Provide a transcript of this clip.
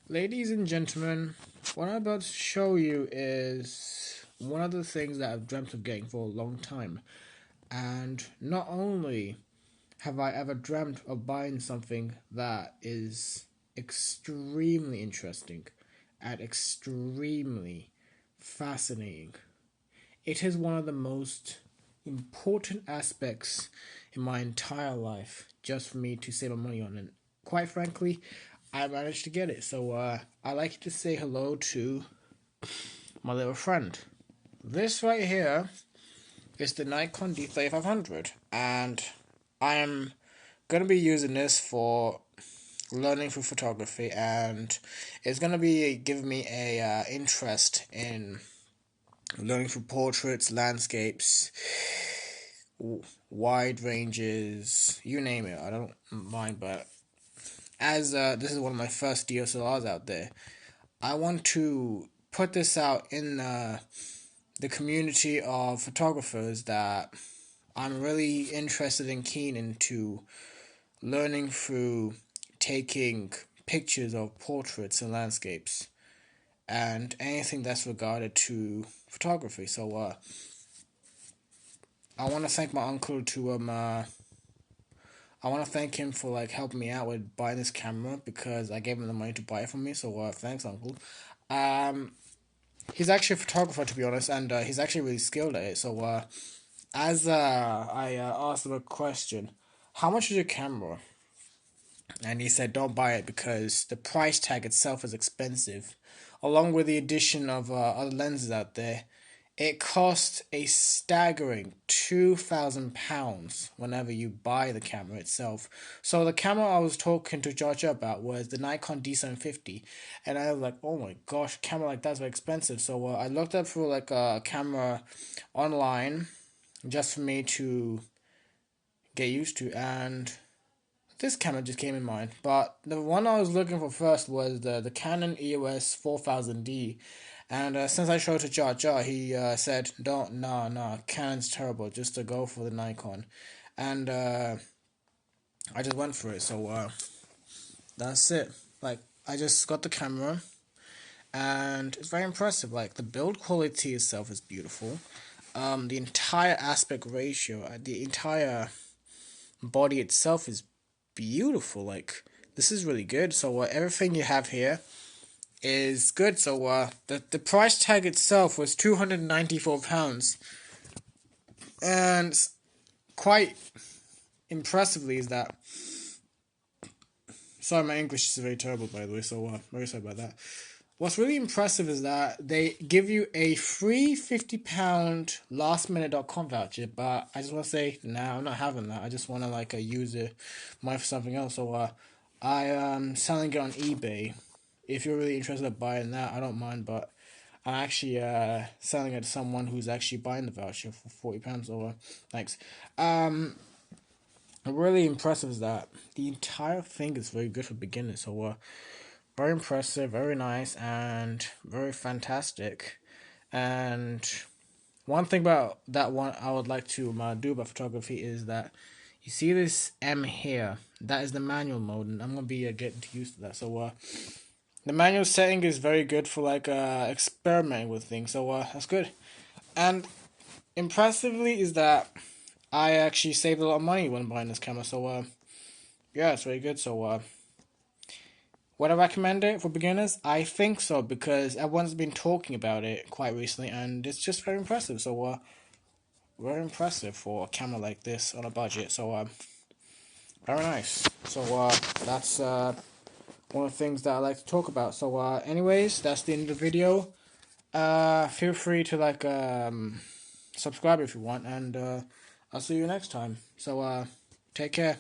Ladies and gentlemen, what I'm about to show you is one of the things that I've dreamt of getting for a long time. And not only have I ever dreamt of buying something that is extremely interesting and extremely fascinating, it is one of the most important aspects in my entire life just for me to save my money on. And quite frankly, I managed to get it. So I'd like to say hello to my little friend. This right here is the Nikon D3500, and I am going to be using this for learning through photography, and it's going to be giving me a interest in learning through portraits, landscapes, wide ranges, you name it. I don't mind, but as this is one of my first DSLRs out there, I want to put this out in the community of photographers that I'm really interested and keen into learning through taking pictures of portraits and landscapes and anything that's regarded to photography. So I want to thank my uncle to I want to thank him for helping me out with buying this camera because I gave him the money to buy it for me. So thanks, uncle. Um, he's actually a photographer, to be honest, and he's actually really skilled at it. So as I asked him a question, how much is your camera? And he said, don't buy it because the price tag itself is expensive, along with the addition of other lenses out there. It costs a staggering £2,000 whenever you buy the camera itself. So the camera I was talking to George about was the Nikon D750, and I was like, oh my gosh, camera like that's very expensive. So I looked up for a camera online just for me to get used to, and this camera just came in mind. But the one I was looking for first was the Canon EOS 4000D. And since I showed it to Jar Jar, he said, "Don't, no, Canon's terrible. Just to go for the Nikon," and I just went for it. So that's it. I just got the camera, and it's very impressive. The build quality itself is beautiful. The entire aspect ratio, the entire body itself is beautiful. This is really good. So everything you have here is good. So the price tag itself was £294, and quite impressively is that. Sorry, my English is very terrible, by the way. So very sorry about that. What's really impressive is that they give you a free £50 lastminute.com voucher, but I just want to say, nah, I'm not having that. I just want to use it money for something else. So I am selling it on eBay. If you're really interested in buying that, I don't mind, but I'm actually selling it to someone who's actually buying the voucher for £40. So thanks. Really impressive is that the entire thing is very good for beginners. So very impressive, very nice, and very fantastic. And one thing about that one I would like to do about photography is that you see this M here. That is the manual mode, and I'm gonna be getting used to that. So the manual setting is very good for experimenting with things. So that's good. And impressively is that I actually saved a lot of money when buying this camera. So yeah, it's very good. So would I recommend it for beginners? I think so because everyone's been talking about it quite recently, and it's just very impressive. So very impressive for a camera like this on a budget. So very nice. So that's one of the things that I like to talk about. So anyways, that's the end of the video. Feel free to subscribe if you want, and I'll see you next time. So take care.